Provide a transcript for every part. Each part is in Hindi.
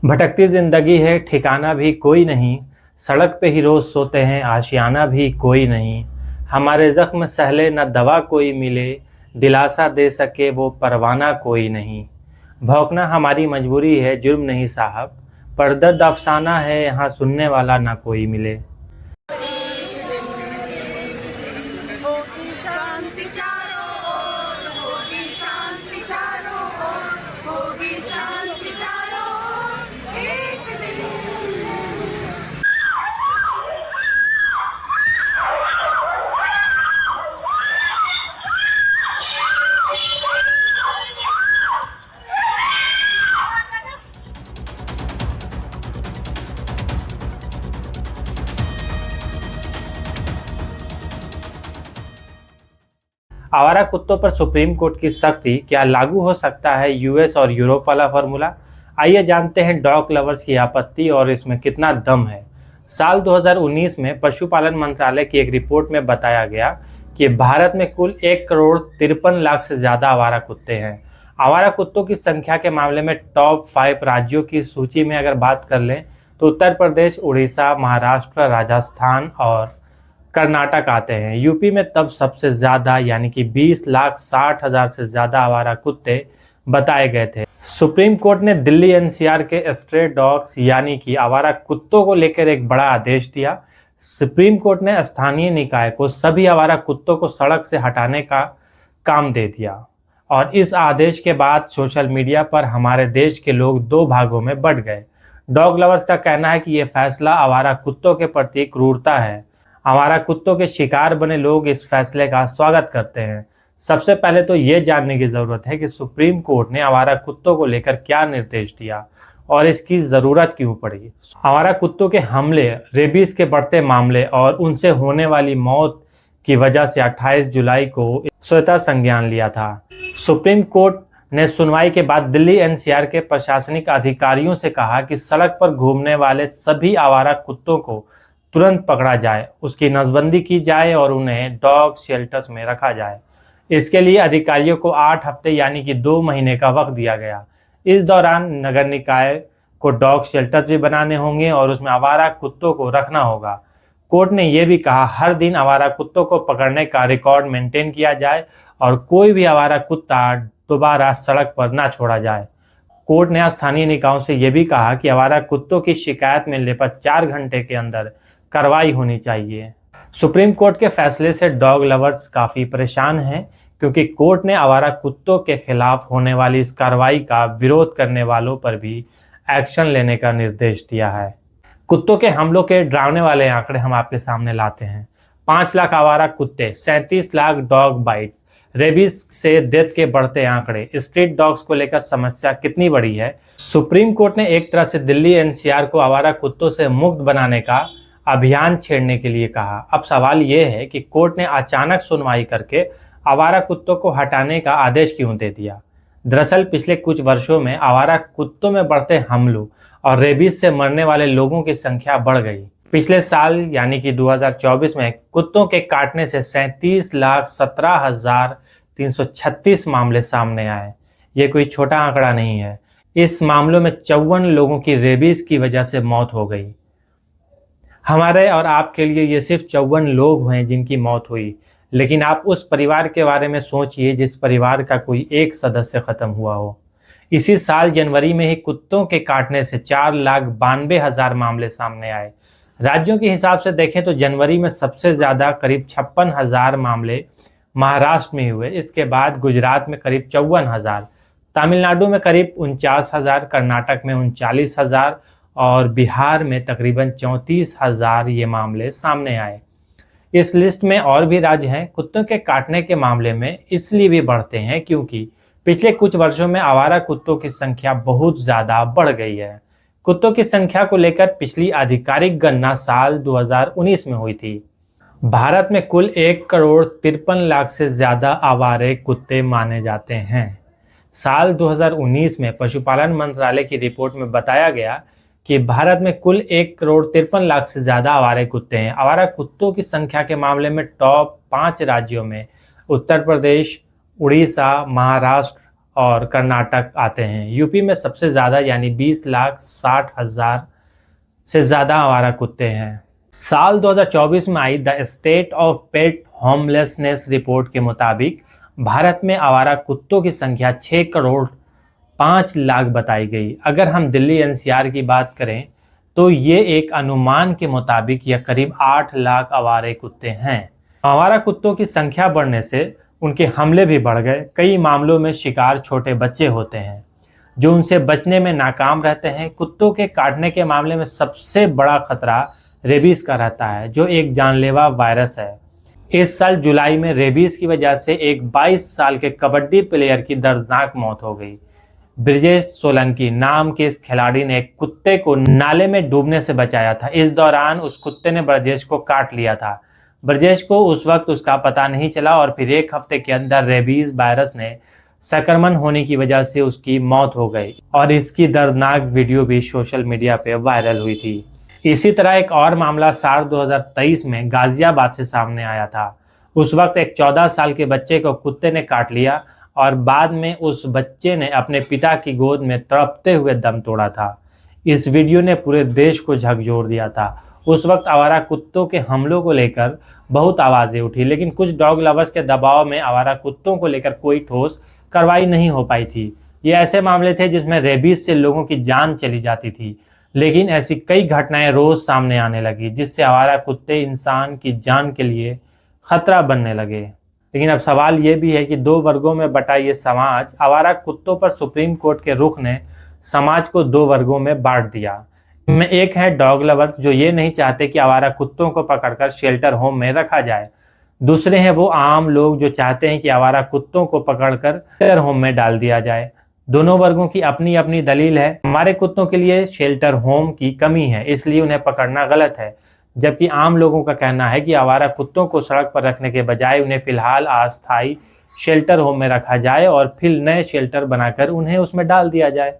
भटकती जिंदगी है ठिकाना भी कोई नहीं, सड़क पे ही रोज सोते हैं आशियाना भी कोई नहीं। हमारे जख्म सहले न दवा कोई मिले, दिलासा दे सके वो परवाना कोई नहीं। भौंकना हमारी मजबूरी है जुर्म नहीं साहब, पर दर्द अफसाना है यहाँ सुनने वाला ना कोई मिले। होगी शांति चारों ओर, होगी शांति चारों ओर, होगी शांति चारों ओर, एक दिन। आवारा कुत्तों पर सुप्रीम कोर्ट की सख्ती, क्या लागू हो सकता है यूएस और यूरोप वाला फॉर्मूला? आइए जानते हैं डॉग लवर्स की आपत्ति और इसमें कितना दम है। साल 2019 में पशुपालन मंत्रालय की एक रिपोर्ट में बताया गया कि भारत में कुल 1,53,00,000 से ज़्यादा आवारा कुत्ते हैं। आवारा कुत्तों की संख्या के मामले में टॉप 5 राज्यों की सूची में अगर बात कर लें तो उत्तर प्रदेश, उड़ीसा, महाराष्ट्र, राजस्थान और कर्नाटक आते हैं। यूपी में तब सबसे ज़्यादा यानी कि 20,60,000 से ज़्यादा आवारा कुत्ते बताए गए थे। सुप्रीम कोर्ट ने दिल्ली एनसीआर के स्ट्रे डॉग्स यानी कि आवारा कुत्तों को लेकर एक बड़ा आदेश दिया। सुप्रीम कोर्ट ने स्थानीय निकाय को सभी आवारा कुत्तों को सड़क से हटाने का काम दे दिया और इस आदेश के बाद सोशल मीडिया पर हमारे देश के लोग दो भागों में बंट गए। डॉग लवर्स का कहना है कि यह फैसला आवारा कुत्तों के प्रति क्रूरता है। आवारा कुत्तों के शिकार बने लोग इस फैसले का स्वागत करते हैं। सबसे पहले तो ये जानने की ज़रूरत है कि सुप्रीम कोर्ट ने आवारा कुत्तों को लेकर क्या निर्देश दिया और इसकी ज़रूरत क्यों पड़ी। आवारा कुत्तों के हमले, रेबीज के बढ़ते मामले और उनसे होने वाली मौत की वजह से 28 जुलाई को स्वतः संज्ञान लिया था। सुप्रीम कोर्ट ने सुनवाई के बाद दिल्ली एनसीआर के प्रशासनिक अधिकारियों से कहा कि सड़क पर घूमने वाले सभी आवारा कुत्तों को तुरंत पकड़ा जाए, उसकी नसबंदी की जाए और उन्हें डॉग शेल्टर्स में रखा जाए। इसके लिए अधिकारियों को 8 हफ्ते यानी कि 2 महीने का वक्त दिया गया। इस दौरान नगर निकाय को डॉग शेल्टर्स भी बनाने होंगे और उसमें आवारा कुत्तों को रखना होगा। कोर्ट ने यह भी कहा हर दिन आवारा कुत्तों को पकड़ने का रिकॉर्ड मेंटेन किया जाए और कोई भी आवारा कुत्ता दोबारा सड़क पर ना छोड़ा जाए। कोर्ट ने स्थानीय निकायों से यह भी कहा कि आवारा कुत्तों की शिकायत मिलने पर 4 घंटे के अंदर कार्रवाई होनी चाहिए। सुप्रीम कोर्ट के फैसले से डॉग लवर्स काफ़ी परेशान हैं क्योंकि कोर्ट ने आवारा कुत्तों के खिलाफ होने वाली इस कार्रवाई का विरोध करने वालों पर भी एक्शन लेने का निर्देश दिया है। कुत्तों के हमलों के डरावने वाले आंकड़े हम आपके सामने लाते हैं। 5 लाख आवारा कुत्ते, 37 लाख डॉग बाइट्स, रेबीज से डेथ के बढ़ते आंकड़े, स्ट्रीट डॉग्स को लेकर समस्या कितनी बड़ी है। सुप्रीम कोर्ट ने एक तरह से दिल्ली एनसीआर को आवारा कुत्तों से मुक्त बनाने का अभियान छेड़ने के लिए कहा। अब सवाल ये है कि कोर्ट ने अचानक सुनवाई करके आवारा कुत्तों को हटाने का आदेश क्यों दे दिया। दरअसल पिछले कुछ वर्षों में आवारा कुत्तों में बढ़ते हमलों और रेबीज से मरने वाले लोगों की संख्या बढ़ गई। पिछले साल यानी कि 2024 में कुत्तों के काटने से 37,17,336 मामले सामने आए। ये कोई छोटा आंकड़ा नहीं है। इस मामलों में 54 लोगों की रेबीज की वजह से मौत हो गई। हमारे और आपके लिए ये सिर्फ 54 लोग हैं जिनकी मौत हुई, लेकिन आप उस परिवार के बारे में सोचिए जिस परिवार का कोई एक सदस्य खत्म हुआ हो। इसी साल जनवरी में ही कुत्तों के काटने से 4,92,000 मामले सामने आए। राज्यों के हिसाब से देखें तो जनवरी में सबसे ज़्यादा करीब 56,000 मामले महाराष्ट्र में हुए। इसके बाद गुजरात में करीब 54,000, तमिलनाडु में करीब 49,000, कर्नाटक में 39,000 और बिहार में तकरीबन 34,000 ये मामले सामने आए। इस लिस्ट में और भी राज्य हैं। कुत्तों के काटने के मामले में इसलिए भी बढ़ते हैं क्योंकि पिछले कुछ वर्षों में आवारा कुत्तों की संख्या बहुत ज़्यादा बढ़ गई है। कुत्तों की संख्या को लेकर पिछली आधिकारिक गणना साल 2019 में हुई थी। भारत में कुल 1,53,00,000 से ज़्यादा आवारे कुत्ते माने जाते हैं। साल 2019 में पशुपालन मंत्रालय की रिपोर्ट में बताया गया कि भारत में कुल 1,53,00,000 से ज़्यादा आवारा कुत्ते हैं। आवारा कुत्तों की संख्या के मामले में टॉप 5 राज्यों में उत्तर प्रदेश, उड़ीसा, महाराष्ट्र और कर्नाटक आते हैं। यूपी में सबसे ज़्यादा यानी 20,60,000 से ज़्यादा आवारा कुत्ते हैं। साल 2024 में आई the state of pet homelessness report के मुताबिक भारत में आवारा कुत्तों की संख्या 6 करोड़ 5 लाख बताई गई। अगर हम दिल्ली एनसीआर की बात करें तो ये एक अनुमान के मुताबिक यह करीब 8 लाख आवारे कुत्ते हैं। आवारा कुत्तों की संख्या बढ़ने से उनके हमले भी बढ़ गए। कई मामलों में शिकार छोटे बच्चे होते हैं जो उनसे बचने में नाकाम रहते हैं। कुत्तों के काटने के मामले में सबसे बड़ा खतरा रेबीज का रहता है, जो एक जानलेवा वायरस है। इस साल जुलाई में रेबीज की वजह से एक 22 साल के कबड्डी प्लेयर की दर्दनाक मौत हो गई। ब्रिजेश सोलंकी नाम के इस खिलाड़ी ने एक कुत्ते को नाले में डूबने से बचाया था। इस दौरान उस कुत्ते ने ब्रजेश को काट लिया था। ब्रजेश को उस वक्त उसका पता नहीं चला और फिर एक हफ्ते के अंदर रेबीज वायरस ने संक्रमण होने की वजह से उसकी मौत हो गई और इसकी दर्दनाक वीडियो भी सोशल मीडिया पे वायरल हुई थी। इसी तरह एक और मामला साल 2023 में गाजियाबाद से सामने आया था। उस वक्त एक 14 साल के बच्चे को कुत्ते ने काट लिया और बाद में उस बच्चे ने अपने पिता की गोद में तड़पते हुए दम तोड़ा था। इस वीडियो ने पूरे देश को झकझोर दिया था। उस वक्त आवारा कुत्तों के हमलों को लेकर बहुत आवाज़ें उठी, लेकिन कुछ डॉग लवर्स के दबाव में आवारा कुत्तों को लेकर कोई ठोस कार्रवाई नहीं हो पाई थी। ये ऐसे मामले थे जिसमें रेबीज से लोगों की जान चली जाती थी, लेकिन ऐसी कई घटनाएं रोज सामने आने लगी जिससे आवारा कुत्ते इंसान की जान के लिए खतरा बनने लगे। लेकिन अब सवाल ये भी है कि 2 वर्गों में बटा ये समाज, आवारा कुत्तों पर सुप्रीम कोर्ट के रुख ने समाज को 2 वर्गों में बांट दिया। इनमें एक है डॉग लवर्स जो ये नहीं चाहते कि आवारा कुत्तों को पकड़कर शेल्टर होम में रखा जाए। दूसरे हैं वो आम लोग जो चाहते हैं कि आवारा कुत्तों को पकड़कर शेल्टर होम में डाल दिया जाए। दोनों वर्गों की अपनी अपनी दलील है। हमारे कुत्तों के लिए शेल्टर होम की कमी है, इसलिए उन्हें पकड़ना गलत है, जबकि आम लोगों का कहना है कि आवारा कुत्तों को सड़क पर रखने के बजाय उन्हें फिलहाल अस्थायी शेल्टर होम में रखा जाए और फिर नए शेल्टर बनाकर उन्हें उसमें डाल दिया जाए।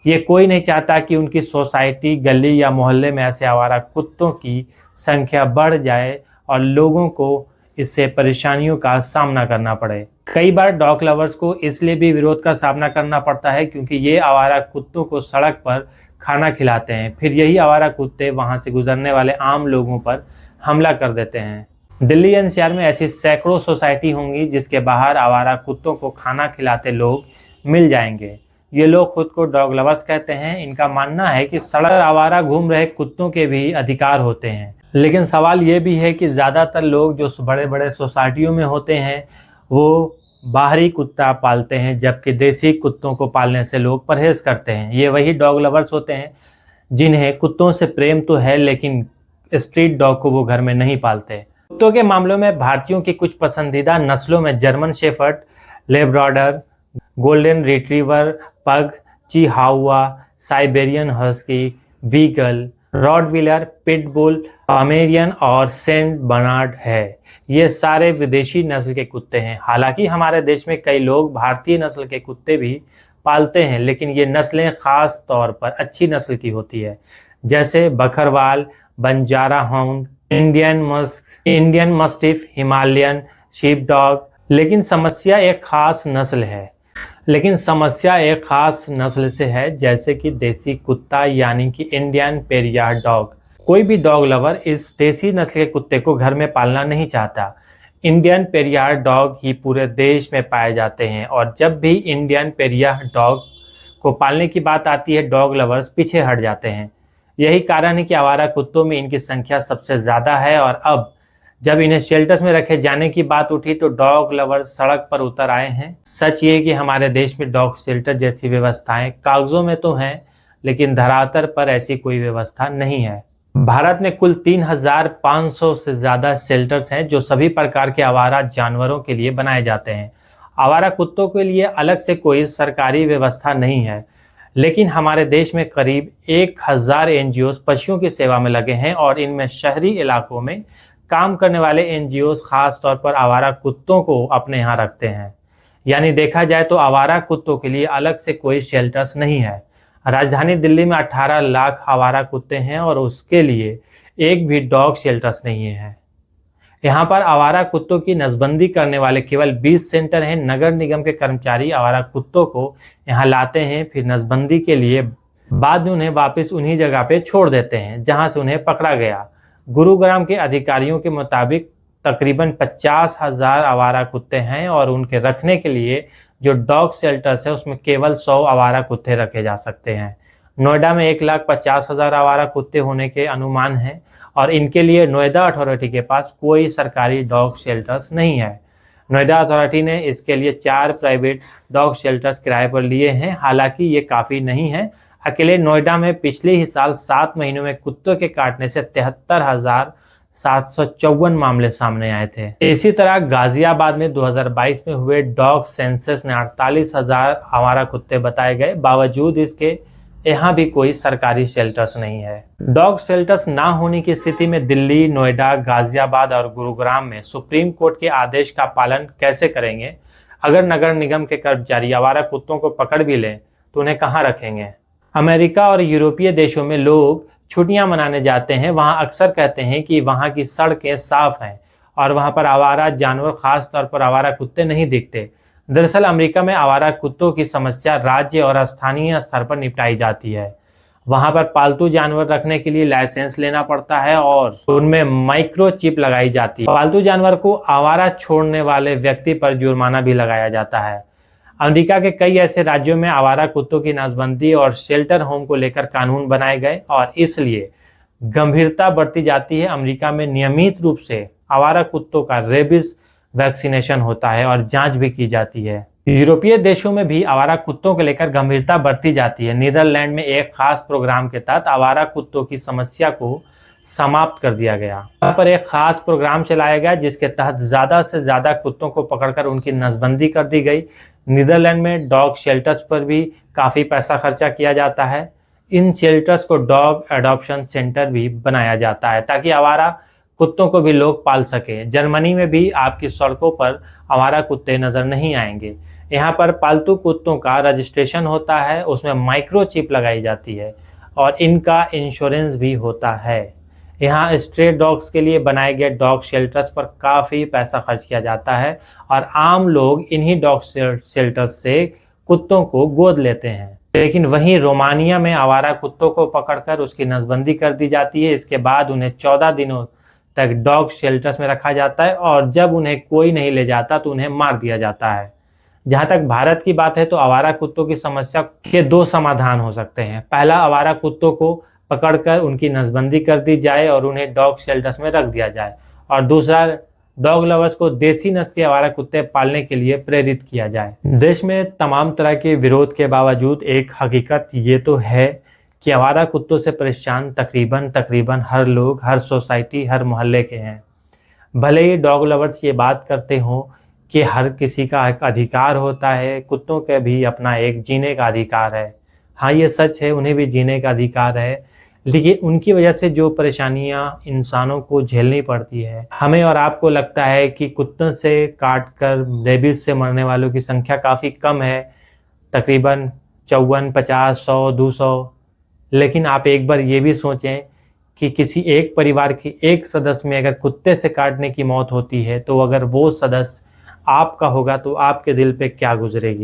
ये कोई नहीं चाहता कि उनकी सोसाइटी, गली या मोहल्ले में ऐसे आवारा कुत्तों की संख्या बढ़ जाए और लोगों को इससे परेशानियों का सामना करना पड़े। कई बार डॉग लवर्स को इसलिए भी विरोध का सामना करना पड़ता है क्योंकि ये आवारा कुत्तों को सड़क पर खाना खिलाते हैं, फिर यही आवारा कुत्ते वहां से गुजरने वाले आम लोगों पर हमला कर देते हैं। दिल्ली एनसीआर में ऐसी सैकड़ों सोसाइटी होंगी जिसके बाहर आवारा कुत्तों को खाना खिलाते लोग मिल जाएंगे। ये लोग खुद को डॉग लवर्स कहते हैं। इनका मानना है कि सड़क पर आवारा घूम रहे कुत्तों के भी अधिकार होते हैं। लेकिन सवाल ये भी है कि ज़्यादातर लोग जो बड़े बड़े सोसाइटियों में होते हैं वो बाहरी कुत्ता पालते हैं, जबकि देसी कुत्तों को पालने से लोग परहेज करते हैं। ये वही डॉग लवर्स होते हैं जिन्हें कुत्तों से प्रेम तो है, लेकिन स्ट्रीट डॉग को वो घर में नहीं पालते। कुत्तों के मामलों में भारतीयों की कुछ पसंदीदा नस्लों में German shepherd, Labrador, golden retriever, pug, chihuahua, Siberian husky, beagle, rottweiler, pitbull, Pomeranian और सेंट बर्नार्ड है। ये सारे विदेशी नस्ल के कुत्ते हैं। हालांकि हमारे देश में कई लोग भारतीय नस्ल के कुत्ते भी पालते हैं, लेकिन ये नस्लें खास तौर पर अच्छी नस्ल की होती है, जैसे Bakarwal, Banjara hound, Indian mastiff, Himalayan sheep dog. लेकिन समस्या एक खास नस्ल से है, जैसे कि देसी कुत्ता यानी कि इंडियन पेरियार डॉग। कोई भी डॉग लवर इस देसी नस्ल के कुत्ते को घर में पालना नहीं चाहता। इंडियन पेरियार डॉग ही पूरे देश में पाए जाते हैं और जब भी इंडियन पेरियार डॉग को पालने की बात आती है, डॉग लवर्स पीछे हट जाते हैं। यही कारण है कि आवारा कुत्तों में इनकी संख्या सबसे ज़्यादा है और अब जब इन्हें शेल्टर्स में रखे जाने की बात उठी तो डॉग लवर्स सड़क पर उतर आए हैं। सच ये कि हमारे देश में डॉग शेल्टर जैसी व्यवस्थाएं कागजों में तो हैं, लेकिन धरातल पर ऐसी कोई व्यवस्था नहीं है। भारत में कुल 3,500 से ज़्यादा शेल्टर्स हैं जो सभी प्रकार के आवारा जानवरों के लिए बनाए जाते हैं। आवारा कुत्तों के लिए अलग से कोई सरकारी व्यवस्था नहीं है, लेकिन हमारे देश में करीब 1,000 एनजीओ पशुओं की सेवा में लगे हैं और इनमें शहरी इलाकों में काम करने वाले एनजीओ खास तौर पर आवारा कुत्तों को अपने यहाँ रखते हैं। यानी देखा जाए तो आवारा कुत्तों के लिए अलग से कोई शेल्टर्स नहीं है। राजधानी दिल्ली में 18 लाख आवारा कुत्ते हैं और उसके लिए एक भी डॉग शेल्टर्स नहीं है। यहाँ पर आवारा कुत्तों की नसबंदी करने वाले केवल 20 सेंटर हैं। नगर निगम के कर्मचारी आवारा कुत्तों को यहाँ लाते हैं, फिर नसबंदी के लिए बाद में उन्हें वापस उन्हीं जगह पे छोड़ देते हैं जहाँ से उन्हें पकड़ा गया। गुरुग्राम के अधिकारियों के मुताबिक तकरीबन 50,000 आवारा कुत्ते हैं और उनके रखने के लिए जो डॉग शेल्टर्स है उसमें केवल 100 आवारा कुत्ते रखे जा सकते हैं। नोएडा में 1,50,000 आवारा कुत्ते होने के अनुमान हैं और इनके लिए नोएडा अथॉरिटी के पास कोई सरकारी डॉग शेल्टर्स नहीं है। नोएडा अथॉरिटी ने इसके लिए 4 प्राइवेट डॉग शेल्टर्स किराए पर लिए हैं। हालांकि ये काफ़ी नहीं है। अकेले नोएडा में पिछले ही साल 7 महीनों में कुत्तों के काटने से 73,754 मामले सामने आए थे। इसी तरह गाजियाबाद में 2022 में हुए डॉग सेंसस ने 48,000 आवारा कुत्ते बताए गए। बावजूद इसके यहाँ भी कोई सरकारी शेल्टर्स नहीं है। डॉग शेल्टर्स ना होने की स्थिति में दिल्ली, नोएडा, गाजियाबाद और गुरुग्राम में सुप्रीम कोर्ट के आदेश का पालन कैसे करेंगे? अगर नगर निगम के कर्मचारी आवारा कुत्तों को पकड़ भी लें तो उन्हें कहाँ रखेंगे? अमेरिका और यूरोपीय देशों में लोग छुट्टियां मनाने जाते हैं, वहां अक्सर कहते हैं कि वहां की सड़कें साफ हैं और वहां पर आवारा जानवर, खास तौर पर आवारा कुत्ते नहीं दिखते। दरअसल अमेरिका में आवारा कुत्तों की समस्या राज्य और स्थानीय स्तर पर निपटाई जाती है। वहां पर पालतू जानवर रखने के लिए लाइसेंस लेना पड़ता है और उनमें माइक्रो चिप लगाई जाती है। पालतू जानवर को आवारा छोड़ने वाले व्यक्ति पर जुर्माना भी लगाया जाता है। अमेरिका के कई ऐसे राज्यों में आवारा कुत्तों की नसबंदी और शेल्टर होम को लेकर कानून बनाए गए और इसलिए गंभीरता बढ़ती जाती है। अमेरिका में नियमित रूप से आवारा कुत्तों का रेबीज वैक्सीनेशन होता है और जांच भी की जाती है। यूरोपीय देशों में भी आवारा कुत्तों को लेकर गंभीरता बढ़ती जाती है। नीदरलैंड में एक खास प्रोग्राम के तहत आवारा कुत्तों की समस्या को समाप्त कर दिया गया। यहाँ पर एक खास प्रोग्राम चलाया गया जिसके तहत ज़्यादा से ज़्यादा कुत्तों को पकड़कर उनकी नसबंदी कर दी गई। नीदरलैंड में डॉग शेल्टर्स पर भी काफ़ी पैसा खर्चा किया जाता है। इन शेल्टर्स को डॉग एडॉप्शन सेंटर भी बनाया जाता है ताकि आवारा कुत्तों को भी लोग पाल सकें। जर्मनी में भी आपकी सड़कों पर आवारा कुत्ते नज़र नहीं आएंगे। यहाँ पर पालतू कुत्तों का रजिस्ट्रेशन होता है, उसमें माइक्रोचिप लगाई जाती है और इनका इंश्योरेंस भी होता है। यहाँ स्ट्रे डॉग्स के लिए बनाए गए डॉग शेल्टर्स पर काफ़ी पैसा खर्च किया जाता है और आम लोग इन्हीं डॉग शेल्टर्स से कुत्तों को गोद लेते हैं। लेकिन वहीं रोमानिया में आवारा कुत्तों को पकड़कर उसकी नसबंदी कर दी जाती है। इसके बाद उन्हें 14 दिनों तक डॉग शेल्टर्स में रखा जाता है और जब उन्हें कोई नहीं ले जाता तो उन्हें मार दिया जाता है। जहाँ तक भारत की बात है तो आवारा कुत्तों की समस्या के 2 समाधान हो सकते हैं। पहला, आवारा कुत्तों को पकड़कर उनकी नसबंदी कर दी जाए और उन्हें डॉग शेल्टर्स में रख दिया जाए, और दूसरा, डॉग लवर्स को देसी नस्ल के आवारा कुत्ते पालने के लिए प्रेरित किया जाए। देश में तमाम तरह के विरोध के बावजूद एक हकीकत ये तो है कि आवारा कुत्तों से परेशान तकरीबन हर लोग, हर सोसाइटी, हर मोहल्ले के हैं। भले ही डॉग लवर्स ये बात करते हों कि हर किसी का एक अधिकार होता है, कुत्तों का भी अपना एक जीने का अधिकार है। हाँ, ये सच है, उन्हें भी जीने का अधिकार है, लेकिन उनकी वजह से जो परेशानियां इंसानों को झेलनी पड़ती है, हमें और आपको लगता है कि कुत्तों से काटकर रेबीज से मरने वालों की संख्या काफ़ी कम है, तकरीबन 54, 50, 100, 200। लेकिन आप एक बार ये भी सोचें कि किसी एक परिवार के एक सदस्य में अगर कुत्ते से काटने की मौत होती है तो अगर वो सदस्य आपका होगा तो आपके दिल पे क्या गुजरेगी।